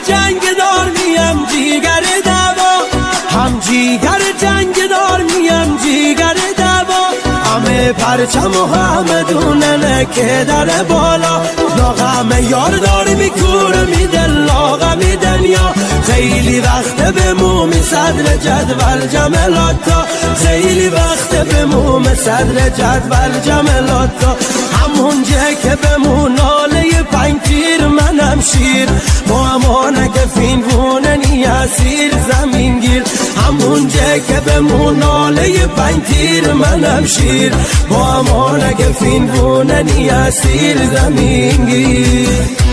جنگ دار میم جیگر دوا، هم جیگر جنگ دار میم جیگر دوا. همه پرچم و همه دونه که در بالا، لاغم یار دار میکوره میده لاغم دنیا. خیلی وقت به موم صدر جدول جملاتا، خیلی وقت به موم صدر جدول جملاتا. همون جه که به موناله پنکیر منم شیر، با امانه که فینگونه نیاسیر زمین گیر. همون جه که به موناله پنکیر منم شیر، با امانه که فینگونه نیاسیر زمین گیر.